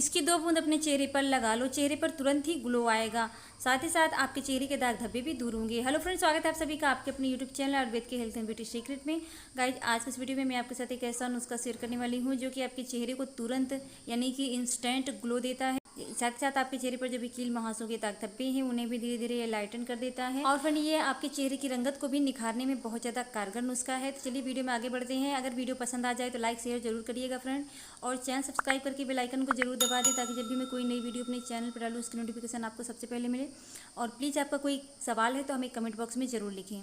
इसकी 2 बूंद अपने चेहरे पर लगा लो, चेहरे पर तुरंत ही ग्लो आएगा। साथ ही साथ आपके चेहरे के दाग धब्बे भी दूर होंगे। हेलो फ्रेंड्स, स्वागत है आप सभी का आपके अपने यूट्यूब चैनल आयुर्वेद के हेल्थ एंड ब्यूटी सीक्रेट में। गाइज, आज के इस वीडियो में मैं आपके साथ एक ऐसा नुस्खा शेयर करने वाली हूँ जो कि आपके चेहरे को तुरंत यानी कि इंस्टेंट ग्लो देता है। साथ ही साथ आपके चेहरे पर जो भी कील मुहासों के दाग धब्बे हैं उन्हें भी धीरे धीरे लाइटन कर देता है। और फ्रेंड, ये आपके चेहरे की रंगत को भी निखारने में बहुत ज़्यादा कारगर नुस्खा है। तो चलिए वीडियो में आगे बढ़ते हैं। अगर वीडियो पसंद आ जाए तो लाइक शेयर जरूर करिएगा फ्रेंड, और चैनल सब्सक्राइब करके बेल आइकन को जरूर दबा दें ताकि जब भी मैं कोई नई वीडियो अपने चैनल पर डालूँ उसकी नोटिफिकेशन आपको सबसे पहले मिले। और प्लीज़ आपका कोई सवाल है तो हमें कमेंट बॉक्स में ज़रूर लिखें।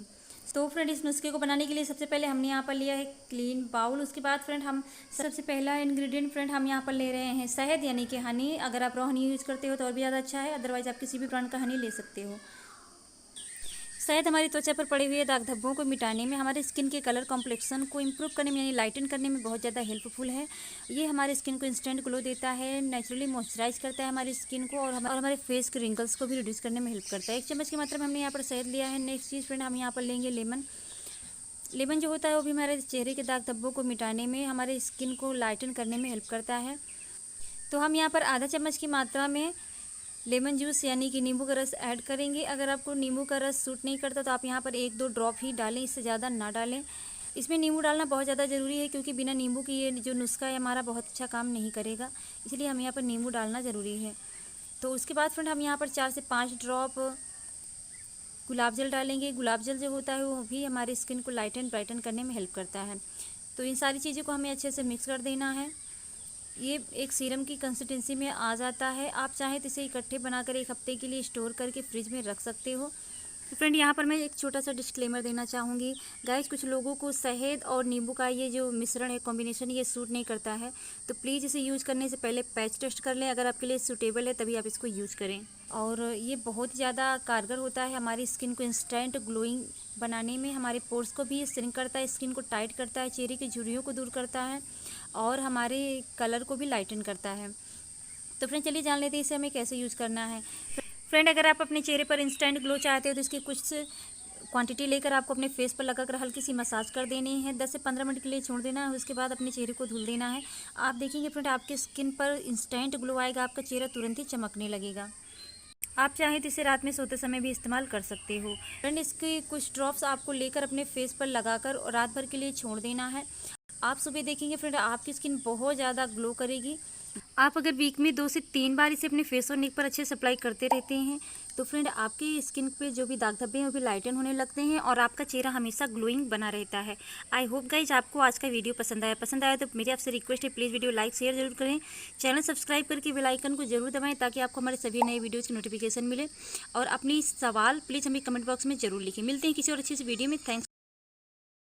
तो फ्रेंड, इस नुस्खे को बनाने के लिए सबसे पहले हमने यहाँ पर लिया है क्लीन बाउल। उसके बाद फ्रेंड हम सबसे पहला इंग्रेडिएंट फ्रेंड हम यहाँ पर ले रहे हैं शहद यानी कि हनी। अगर आप रॉ हनी यूज़ करते हो तो और भी ज़्यादा अच्छा है, अदरवाइज आप किसी भी ब्रांड का हनी ले सकते हो। शहद हमारी त्वचा पर पड़े हुए दाग धब्बों को मिटाने में, हमारे स्किन के कलर कॉम्प्लेक्शन को इम्प्रूव करने में यानी लाइटन करने में बहुत ज़्यादा हेल्पफुल है। ये हमारे स्किन को इंस्टेंट ग्लो देता है, नेचुरली मॉइस्चराइज करता है हमारी स्किन को, और हमारे फेस के रिंकल्स को भी रिड्यूस करने में हेल्प करता है। 1 चम्मच की मात्रा में हमने यहाँ पर शहद लिया है। नेक्स्ट चीज़ फ्रेंड, हम यहाँ पर लेंगे लेमन। लेमन जो होता है वो भी हमारे चेहरे के दाग धब्बों को मिटाने में, हमारे स्किन को लाइटन करने में हेल्प करता है। तो हम यहाँ पर आधा चम्मच की मात्रा में लेमन जूस यानी कि नींबू का रस ऐड करेंगे। अगर आपको नींबू का रस सूट नहीं करता तो आप यहाँ पर 1-2 ड्रॉप ही डालें, इससे ज़्यादा ना डालें। इसमें नींबू डालना बहुत ज़्यादा ज़रूरी है क्योंकि बिना नींबू की ये जो नुस्खा है हमारा बहुत अच्छा काम नहीं करेगा, इसलिए हम यहाँ पर नींबू डालना ज़रूरी है। तो उसके बाद फ्रेंड हम यहाँ पर 4 से 5 ड्रॉप गुलाब जल डालेंगे। गुलाब जल जो होता है वो भी हमारी स्किन को लाइटन ब्राइटन करने में हेल्प करता है। तो इन सारी चीज़ों को हमें अच्छे से मिक्स कर देना है। ये एक सीरम की कंसिस्टेंसी में आ जाता है। आप चाहें तो इसे इकट्ठे बनाकर 1 हफ्ते के लिए स्टोर करके फ्रिज में रख सकते हो। तो फ्रेंड, यहाँ पर मैं एक छोटा सा डिस्क्लेमर देना चाहूँगी। गाइस, कुछ लोगों को शहद और नींबू का ये जो मिश्रण है, कॉम्बिनेशन, ये सूट नहीं करता है, तो प्लीज़ इसे यूज़ करने से पहले पैच टेस्ट कर लें। अगर आपके लिए सूटेबल है तभी आप इसको यूज़ करें। और ये बहुत ज़्यादा कारगर होता है हमारी स्किन को इंस्टेंट ग्लोइंग बनाने में। हमारे पोर्स को भी श्रिंक करता है, स्किन को टाइट करता है, चेहरे की झुर्रियों को दूर करता है और हमारे कलर को भी लाइटन करता है। तो फ्रेंड, चलिए जान लेते हैं इसे हमें कैसे यूज़ करना है। फ्रेंड, अगर आप अपने चेहरे पर इंस्टेंट ग्लो चाहते हो तो इसकी कुछ क्वांटिटी लेकर आपको अपने फेस पर लगाकर हल्की सी मसाज कर देनी है। 10 से 15 मिनट के लिए छोड़ देना है। उसके बाद अपने चेहरे को धुल देना है। आप देखेंगे फ्रेंड, आपके स्किन पर इंस्टेंट ग्लो आएगा, आपका चेहरा तुरंत ही चमकने लगेगा। आप चाहें तो इसे रात में सोते समय भी इस्तेमाल कर सकते हो। फ्रेंड, इसके कुछ ड्रॉप्स आपको लेकर अपने फेस पर लगाकर रात भर के लिए छोड़ देना है। आप सुबह देखेंगे फ्रेंड, आपकी स्किन बहुत ज़्यादा ग्लो करेगी। आप अगर वीक में 2 से 3 बार इसे अपने फेस और नेक पर अच्छे से अप्लाई करते रहते हैं तो फ्रेंड, आपकी स्किन पे जो भी दाग धब्बे हैं वो भी लाइटन होने लगते हैं और आपका चेहरा हमेशा ग्लोइंग बना रहता है। आई होप गाइज आपको आज का वीडियो पसंद आया तो मेरी आपसे रिक्वेस्ट है, प्लीज़ वीडियो लाइक शेयर जरूर करें, चैनल सब्सक्राइब करके बेल आइकन को जरूर दबाएं ताकि आपको हमारे सभी नए वीडियोज़ की नोटिफिकेशन मिले। और अपनी सवाल प्लीज़ हमें कमेंट बॉक्स में जरूर लिखें। मिलते हैं किसी और अच्छी सी वीडियो में। थैंक्स।